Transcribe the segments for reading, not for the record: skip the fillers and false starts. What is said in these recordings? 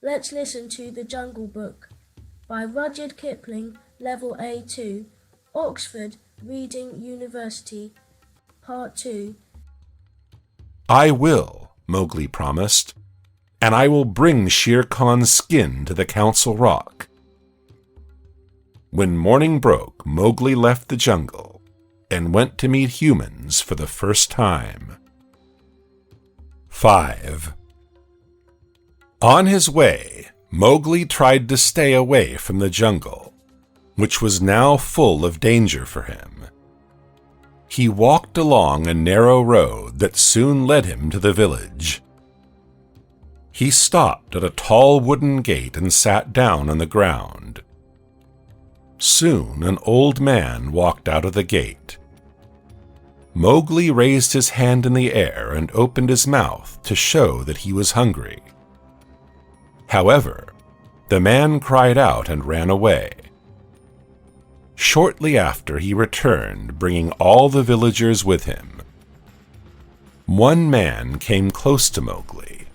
Let's listen to The Jungle Book by Rudyard Kipling, Level A2, Oxford Reading University, Part 2. "I will," Mowgli promised, "and I will bring Shere Khan's skin to the Council Rock." When morning broke, Mowgli left the jungle and went to meet humans for the first time. 5. On his way, Mowgli tried to stay away from the jungle, which was now full of danger for him. He walked along a narrow road that soon led him to the village. He stopped at a tall wooden gate and sat down on the ground. Soon an old man walked out of the gate. Mowgli raised his hand in the air and opened his mouth to show that he was hungry. However, the man cried out and ran away. Shortly after, he returned, bringing all the villagers with him. One man came close to Mowgli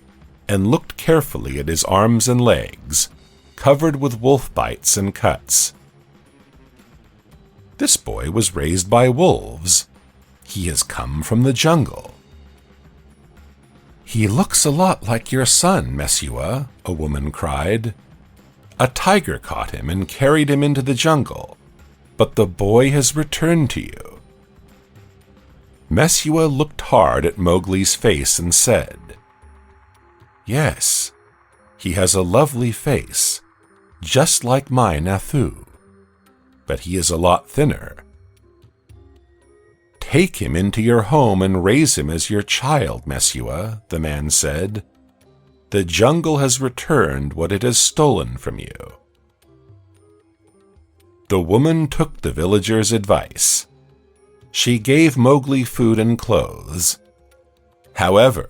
and looked carefully at his arms and legs, covered with wolf bites and cuts. This boy was raised by wolves. He has come from the jungle. "He looks a lot like your son, Messua," a woman cried. "A tiger caught him and carried him into the jungle, but the boy has returned to you." Messua looked hard at Mowgli's face and said, "Yes, he has a lovely face, just like my Nathu, but he is a lot thinner. Take him into your home and raise him as your child, Messua," the man said. "The jungle has returned what it has stolen from you." The woman took the villager's advice. She gave Mowgli food and clothes. However,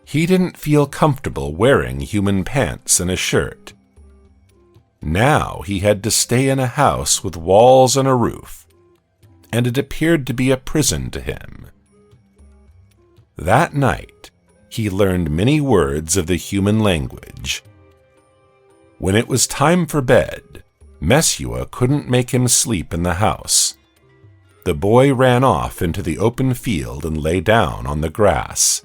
he didn't feel comfortable wearing human pants and a shirt. Now he had to stay in a house with walls and a roof, and it appeared to be a prison to him. That night, he learned many words of the human language. When it was time for bed, Messua couldn't make him sleep in the house. The boy ran off into the open field and lay down on the grass.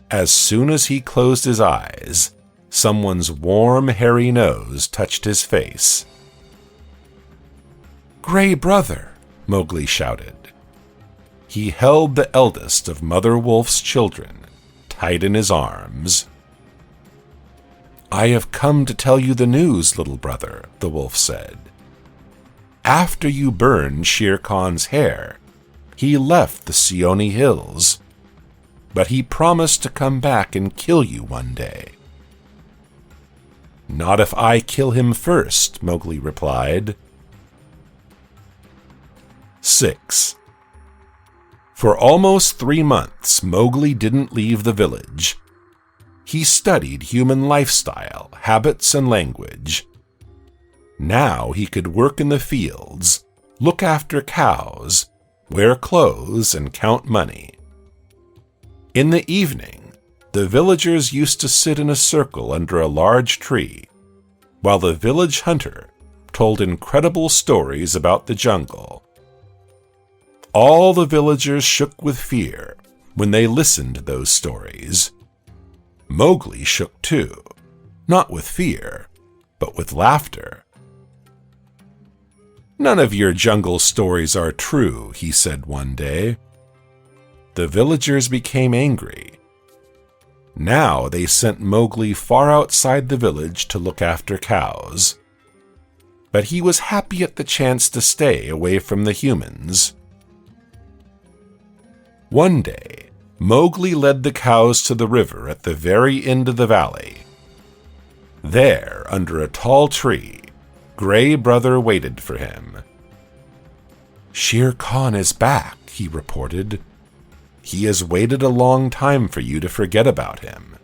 As soon as he closed his eyes, someone's warm, hairy nose touched his face. "Gray brother!" Mowgli shouted. He held the eldest of Mother Wolf's children tight in his arms. "I have come to tell you the news, little brother," the wolf said. "After you burned Shere Khan's hair, he left the Seoni Hills, but he promised to come back and kill you one day." "Not if I kill him first," Mowgli replied. 6. For almost 3 months, Mowgli didn't leave the village. He studied human lifestyle, habits, and language. Now he could work in the fields, look after cows, wear clothes, and count money. In the evening, the villagers used to sit in a circle under a large tree, while the village hunter told incredible stories about the jungle. All the villagers shook with fear when they listened to those stories. Mowgli shook too, not with fear, but with laughter. "None of your jungle stories are true," he said one day. The villagers became angry. Now they sent Mowgli far outside the village to look after cows. But he was happy at the chance to stay away from the humans. One day, Mowgli led the cows to the river at the very end of the valley. There, under a tall tree, Gray Brother waited for him. "Shere Khan is back," he reported. "He has waited a long time for you to forget about him.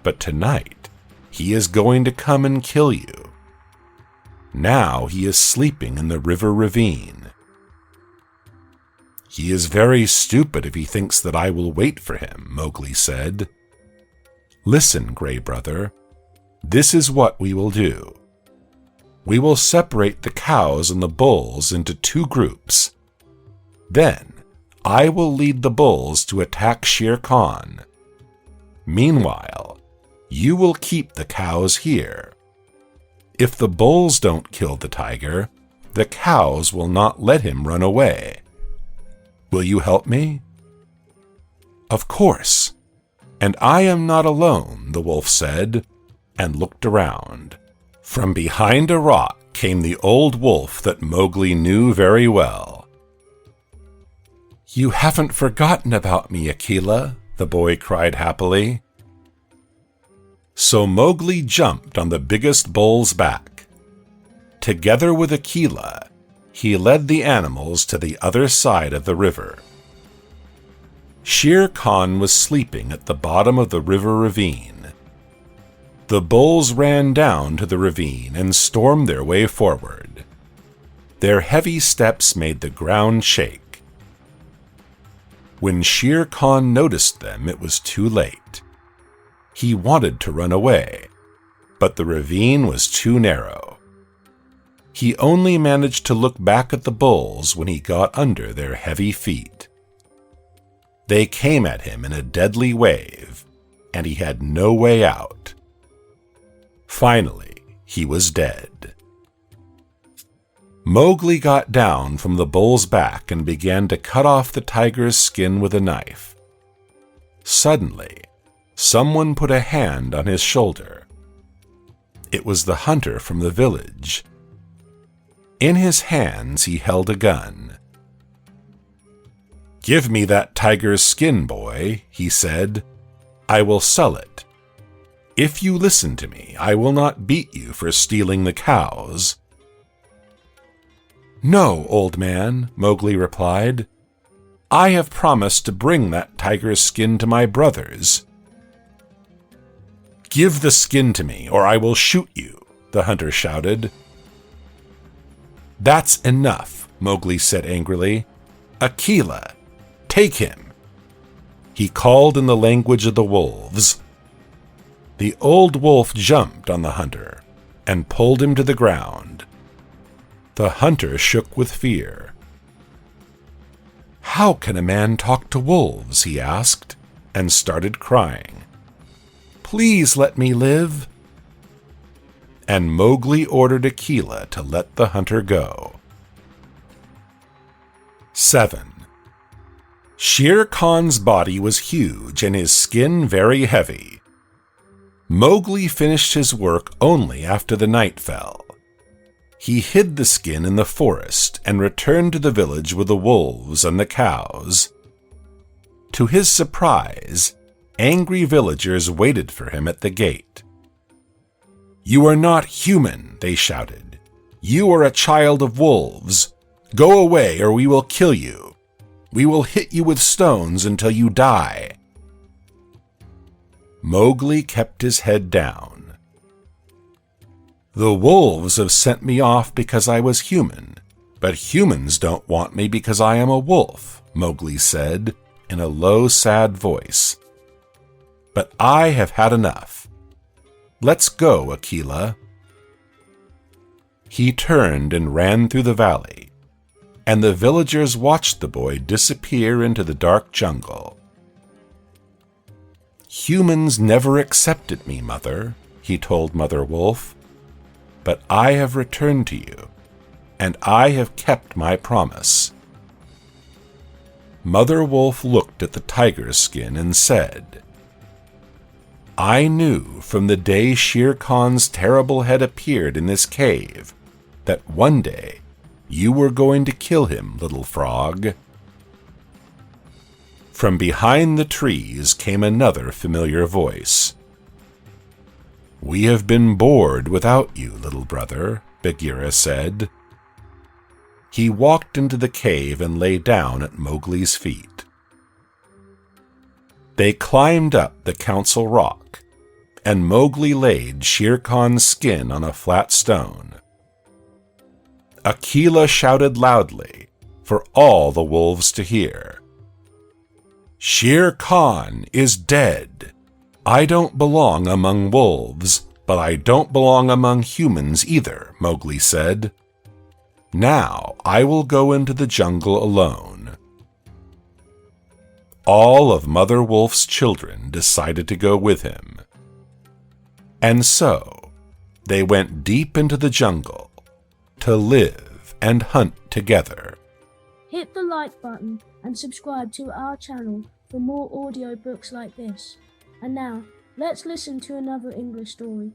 But tonight, he is going to come and kill you. Now he is sleeping in the river ravine." "He is very stupid if he thinks that I will wait for him," Mowgli said. Listen, Gray Brother. This is what we will do. We will separate the cows and the bulls into two groups. Then, I will lead the bulls to attack Shere Khan. Meanwhile, you will keep the cows here. If the bulls don't kill the tiger, the cows will not let him run away. Will you help me?" "Of course. And I am not alone," the wolf said, and looked around. From behind a rock came the old wolf that Mowgli knew very well. "You haven't forgotten about me, Akela," the boy cried happily. So Mowgli jumped on the biggest bull's back. Together with Akela, he led the animals to the other side of the river. Shere Khan was sleeping at the bottom of the river ravine. The bulls ran down to the ravine and stormed their way forward. Their heavy steps made the ground shake. When Shere Khan noticed them, it was too late. He wanted to run away, but the ravine was too narrow. He only managed to look back at the bulls when he got under their heavy feet. They came at him in a deadly wave, and he had no way out. Finally, he was dead. Mowgli got down from the bull's back and began to cut off the tiger's skin with a knife. Suddenly, someone put a hand on his shoulder. It was the hunter from the village. In his hands he held a gun. "Give me that tiger's skin, boy," he said. "I will sell it. If you listen to me, I will not beat you for stealing the cows." "No, old man," Mowgli replied. "I have promised to bring that tiger's skin to my brothers." "Give the skin to me, or I will shoot you," the hunter shouted. "That's enough," Mowgli said angrily. "Akela, take him." He called in the language of the wolves. The old wolf jumped on the hunter and pulled him to the ground. The hunter shook with fear. "How can a man talk to wolves?" he asked, and started crying. "Please let me live." And Mowgli ordered Akela to let the hunter go. 7. Shere Khan's body was huge and his skin very heavy. Mowgli finished his work only after the night fell. He hid the skin in the forest and returned to the village with the wolves and the cows. To his surprise, angry villagers waited for him at the gate. "You are not human," they shouted. "You are a child of wolves. Go away or we will kill you. We will hit you with stones until you die." Mowgli kept his head down. "The wolves have sent me off because I was human, but humans don't want me because I am a wolf," Mowgli said in a low, sad voice. "But I have had enough. Let's go, Akela." He turned and ran through the valley, and the villagers watched the boy disappear into the dark jungle. "Humans never accepted me, Mother," he told Mother Wolf, "but I have returned to you, and I have kept my promise." Mother Wolf looked at the tiger's skin and said, "I knew from the day Shere Khan's terrible head appeared in this cave that one day you were going to kill him, little frog." From behind the trees came another familiar voice. "We have been bored without you, little brother," Bagheera said. He walked into the cave and lay down at Mowgli's feet. They climbed up the council rock, and Mowgli laid Shere Khan's skin on a flat stone. Akela shouted loudly for all the wolves to hear. "Shere Khan is dead. I don't belong among wolves, but I don't belong among humans either, Mowgli said. Now I will go into the jungle alone. All of Mother Wolf's children decided to go with him. And so they went deep into the jungle to live and hunt together. Hit the like button and subscribe to our channel for more audiobooks like this. And now, let's listen to another English story.